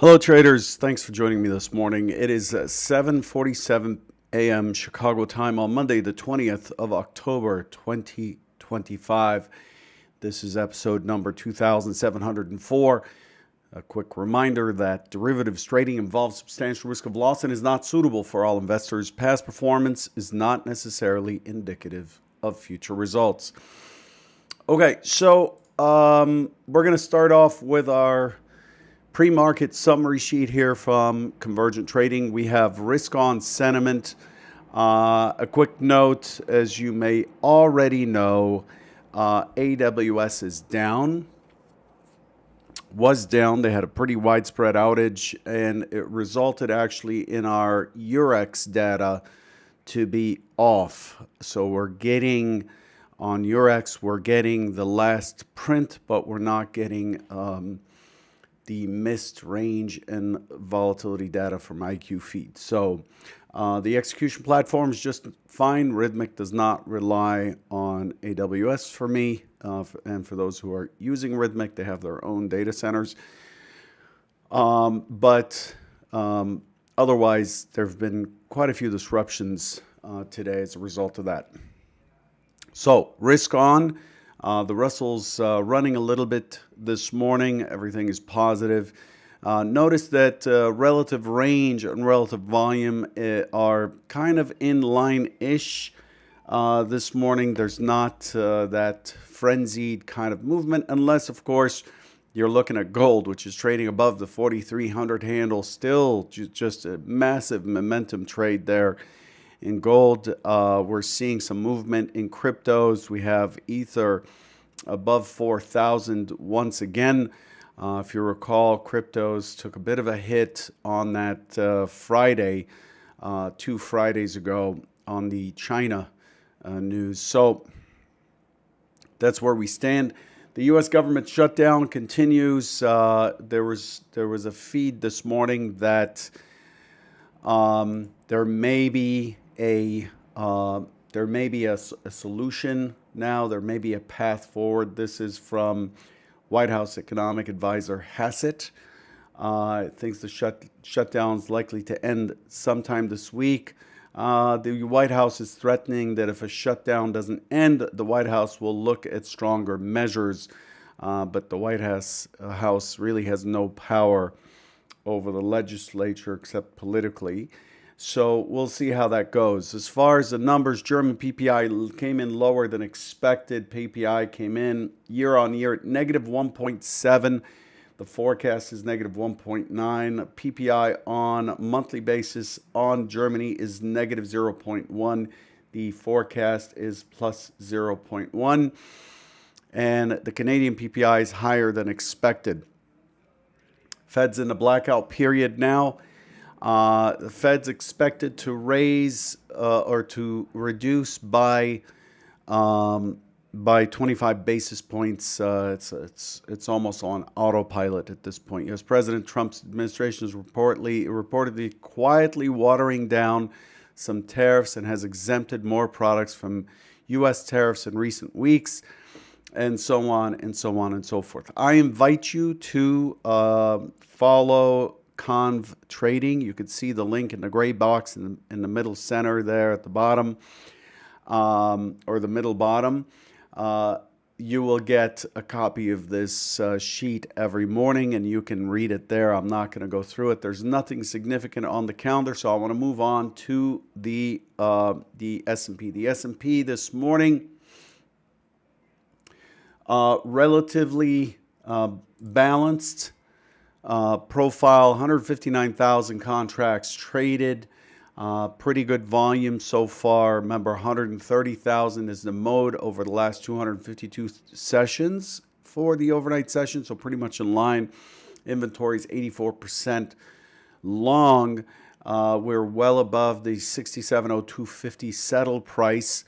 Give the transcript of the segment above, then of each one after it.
Hello, traders. Thanks for joining me this morning. It is 7:47 a.m. Chicago time on Monday, the 20th of October, 2025. This is episode number 2704. A quick reminder that derivatives trading involves substantial risk of loss and is not suitable for all investors. Past performance is not necessarily indicative of future results. Okay, so we're going to start off with our pre-market summary sheet here from Convergent Trading. We have risk on sentiment. A quick note, as you may already know, AWS is down, was down. They had a pretty widespread outage, and it resulted actually in our Eurex data to be off. So we're getting, on Eurex, we're getting the last print, but we're not getting the missed range and volatility data from IQ feed. So the execution platform is just fine. Rhythmic does not rely on AWS for me. And for those who are using Rhythmic, they have their own data centers. But otherwise, there have been quite a few disruptions today as a result of that. So risk on. The Russell's running a little bit this morning. Everything is positive. Notice that relative range and relative volume are kind of in line-ish this morning. There's not that frenzied kind of movement, unless, of course, you're looking at gold, which is trading above the 4,300 handle. Still just a massive momentum trade there. In gold, we're seeing some movement in cryptos. We have Ether above 4,000 once again. If you recall, cryptos took a bit of a hit on that Friday, 2 Fridays ago, on the China news. So that's where we stand. The U.S. government shutdown continues. There was a feed this morning that there may be a solution now. There may be a path forward. This is from White House economic advisor Hassett. Thinks the shutdown is likely to end sometime this week. The White House is threatening that if a shutdown doesn't end, the White House will look at stronger measures. But the White House really has no power over the legislature except politically. So we'll see how that goes. As far as the numbers, German PPI came in lower than expected. PPI came in year on year at negative 1.7. The forecast is negative 1.9. PPI on monthly basis on Germany is negative 0.1. The forecast is plus 0.1. And the Canadian PPI is higher than expected. Fed's in the blackout period now. The Fed's expected to raise or to reduce by 25 basis points. It's almost on autopilot at this point. U.S. President Trump's administration is reportedly quietly watering down some tariffs and has exempted more products from U.S. tariffs in recent weeks, and so on and so on and so forth. I invite you to follow Conv Trading. You can see the link in the gray box in the middle center there at the bottom, or the middle bottom. You will get a copy of this sheet every morning, and you can read it there. I'm not going to go through it. There's nothing significant on the calendar, so I want to move on to the S&P. The S&P this morning, relatively balanced. Profile, 159,000 contracts traded. Pretty good volume so far. Remember, 130,000 is the mode over the last 252 sessions for the overnight session, so pretty much in line. Inventory is 84% long. We're well above the 6702.50 settle price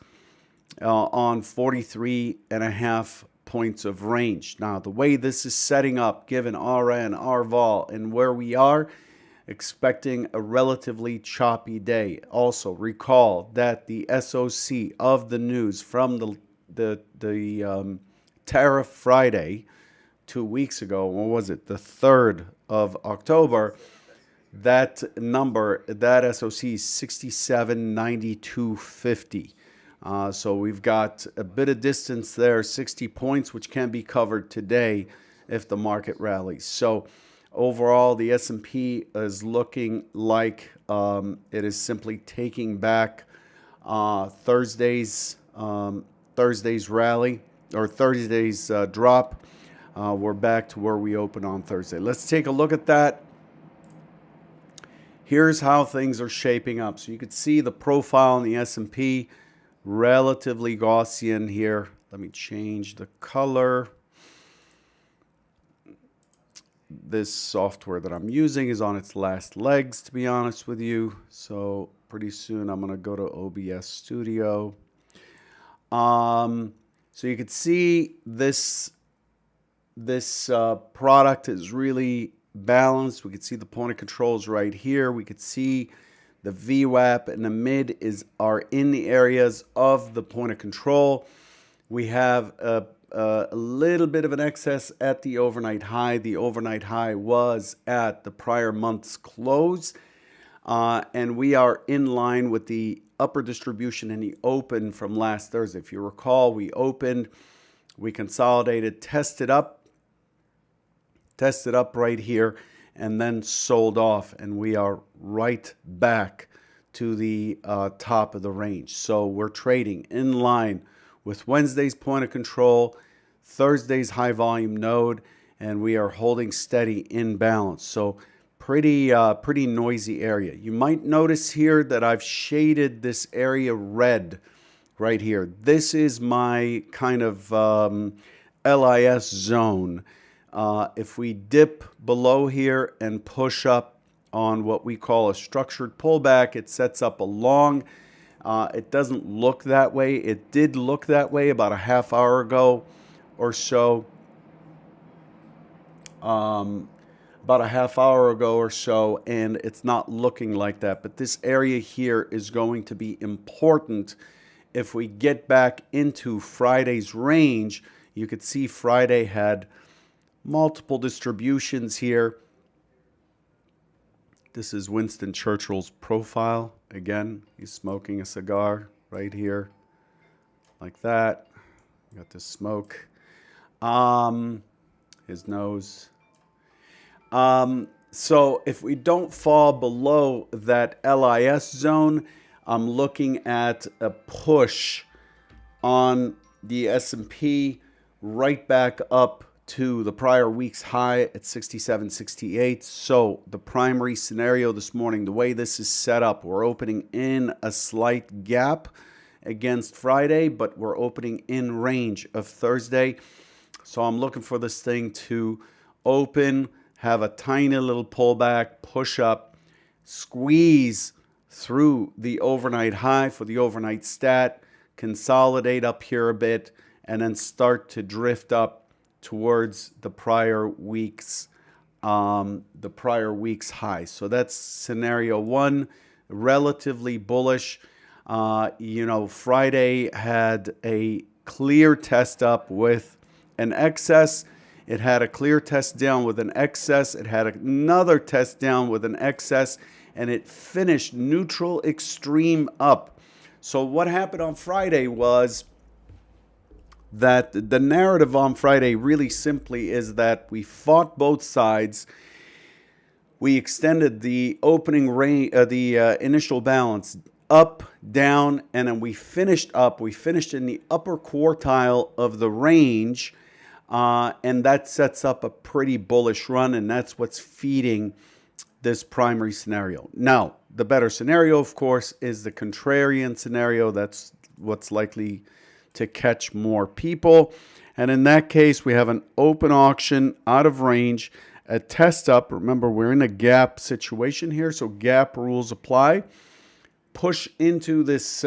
on 43.5 points of range. Now, the way this is setting up, given RN, RVol, and where we are, expecting a relatively choppy day. Also, recall that the SOC of the news from the tariff Friday 2 weeks ago, what was it, the 3rd of October, that number, that SOC is 67.9250. So we've got a bit of distance there, 60 points, which can be covered today if the market rallies. So overall, the S&P is looking like it is simply taking back Thursday's rally, or Thursday's drop. We're back to where we opened on Thursday. Let's take a look at that. Here's how things are shaping up. So you can see the profile in the S&P, relatively Gaussian here. Let me change the color. This software that I'm using is on its last legs, to be honest with you. So pretty soon I'm going to go to OBS Studio. So you can see this product is really balanced. We can see the point of controls right here. We could see the VWAP and the mid are in the areas of the point of control. We have a little bit of an excess at the overnight high. The overnight high was at the prior month's close, and we are in line with the upper distribution in the open from last Thursday. If you recall, we opened, we consolidated, tested up right here, and then sold off, and we are right back to the top of the range. So we're trading in line with Wednesday's point of control, Thursday's high volume node, and we are holding steady in balance. So pretty noisy area. You might notice here that I've shaded this area red right here. This is my kind of LIS zone. If we dip below here and push up on what we call a structured pullback, it sets up a long. It doesn't look that way. It did look that way about a half hour ago or so. And it's not looking like that. But this area here is going to be important if we get back into Friday's range. You could see Friday had multiple distributions here. This is Winston Churchill's profile. Again, he's smoking a cigar right here, like that. Got this smoke. His nose. So if we don't fall below that LIS zone, I'm looking at a push on the S&P right back up to the prior week's high at 67.68. So the primary scenario this morning, the way this is set up, we're opening in a slight gap against Friday, but we're opening in range of Thursday. So I'm looking for this thing to open, have a tiny little pullback, push up, squeeze through the overnight high for the overnight stat, consolidate up here a bit, and then start to drift up towards the prior week's high. So that's scenario one, relatively bullish. Friday had a clear test up with an excess. It had a clear test down with an excess. It had another test down with an excess, and it finished neutral extreme up. So what happened on Friday was that the narrative on Friday really simply is that we fought both sides. We extended the opening range, the initial balance up, down, and then we finished up. We finished in the upper quartile of the range, and that sets up a pretty bullish run, and that's what's feeding this primary scenario. Now, the better scenario, of course, is the contrarian scenario. That's what's likely to catch more people. And in that case, we have an open auction out of range, a test up. Remember, we're in a gap situation here, so gap rules apply. Push into this,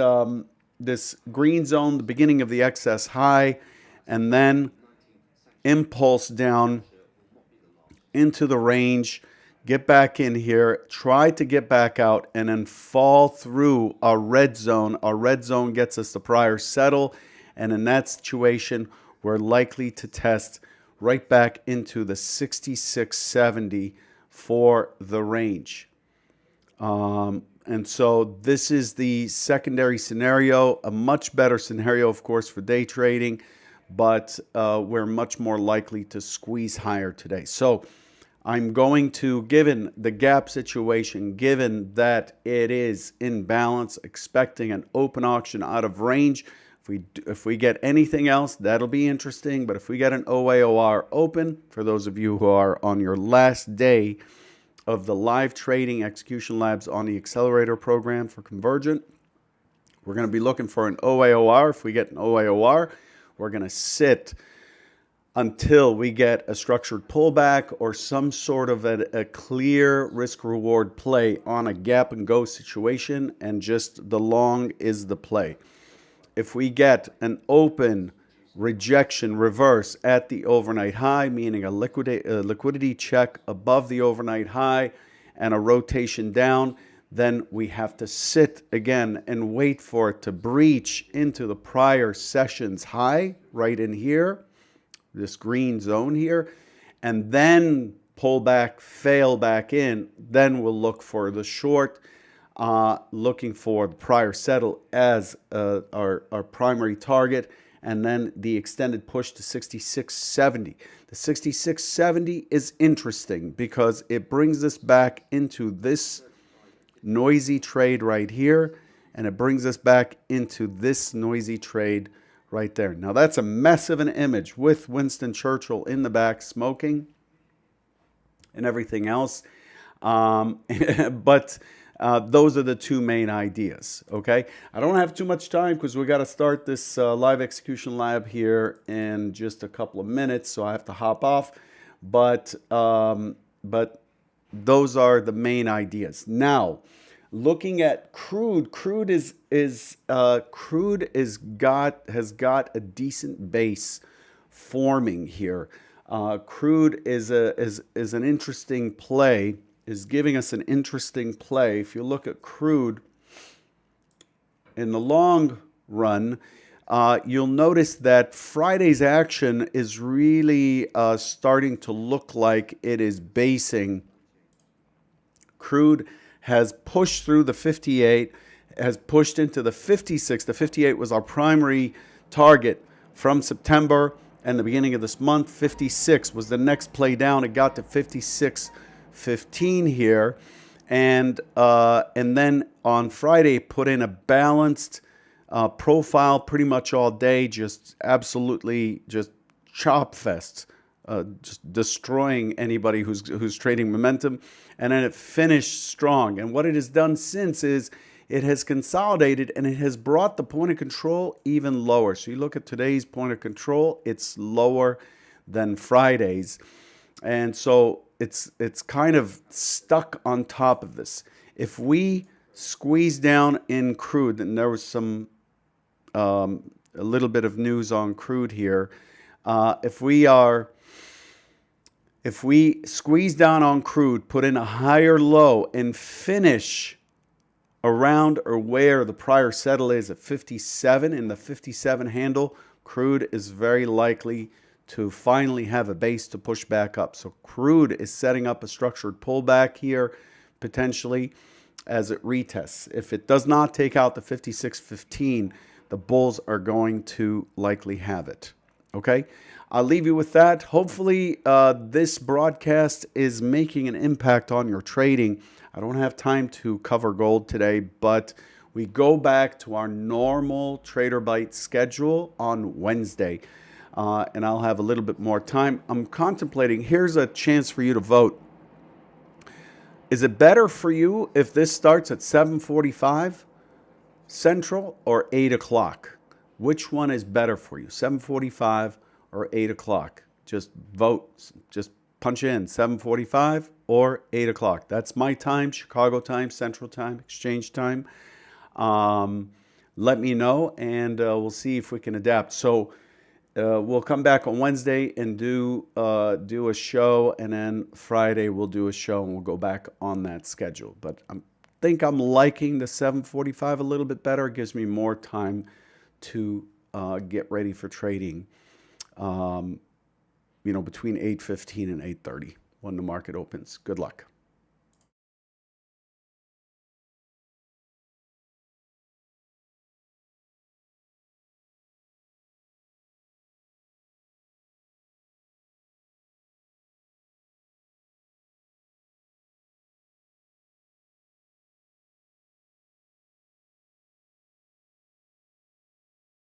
this green zone, the beginning of the excess high, and then impulse down into the range, get back in here, try to get back out, and then fall through a red zone. Our red zone gets us the prior settle, and in that situation, we're likely to test right back into the 66.70 for the range. And so this is the secondary scenario, a much better scenario, of course, for day trading, but we're much more likely to squeeze higher today. So I'm going to, given the gap situation, given that it is in balance, expecting an open auction out of range. If we get anything else, that'll be interesting. But if we get an OAOR open, for those of you who are on your last day of the live trading execution labs on the accelerator program for Convergent, we're going to be looking for an OAOR. If we get an OAOR, we're going to sit until we get a structured pullback or some sort of a clear risk-reward play on a gap and go situation, and just the long is the play. If we get an open rejection reverse at the overnight high, meaning a liquidity check above the overnight high and a rotation down, then we have to sit again and wait for it to breach into the prior session's high right in here, this green zone here, and then pull back, fail back in. Then we'll look for the short, looking for the prior settle as our primary target, and then the extended push to 66.70. The 66.70 is interesting because it brings us back into this noisy trade right here, and it brings us back into this noisy trade right there. Now that's a mess of an image with Winston Churchill in the back smoking and everything else. But those are the two main ideas, okay? I don't have too much time because we got to start this live execution lab here in just a couple of minutes, so I have to hop off. But those are the main ideas. Now, looking at crude, Crude has got a decent base forming here. Crude is an interesting play, is giving us an interesting play. If you look at crude in the long run, you'll notice that Friday's action is really starting to look like it is basing. Crude has pushed through the 58, has pushed into the 56. The 58 was our primary target from September and the beginning of this month. 56 was the next play down. It got to 56.15 here, and then on Friday put in a balanced profile pretty much all day, just absolutely just chop fest. Just destroying anybody who's trading momentum, and then it finished strong. And what it has done since is it has consolidated and it has brought the point of control even lower. So you look at today's point of control, it's lower than Friday's, and so it's kind of stuck on top of this. If we squeeze down in crude, and there was some a little bit of news on crude here, if we squeeze down on crude, put in a higher low, and finish around or where the prior settle is at 57, in the 57 handle, crude is very likely to finally have a base to push back up. So crude is setting up a structured pullback here, potentially, as it retests. If it does not take out the 56.15, the bulls are going to likely have it. Okay? I'll leave you with that. Hopefully, this broadcast is making an impact on your trading. I don't have time to cover gold today, but we go back to our normal TraderBite schedule on Wednesday, and I'll have a little bit more time. I'm contemplating, here's a chance for you to vote. Is it better for you if this starts at 7:45 Central or 8 o'clock? Which one is better for you, 7:45 or 8 o'clock? Just vote. Just punch in 7:45 or 8 o'clock. That's my time, Chicago time, Central time, Exchange time. Let me know, and we'll see if we can adapt. So we'll come back on Wednesday and do a show, and then Friday we'll do a show, and we'll go back on that schedule. But I think I'm liking the 7:45 a little bit better. It gives me more time to get ready for trading, between 8:15 and 8:30. when the market opens. Good luck.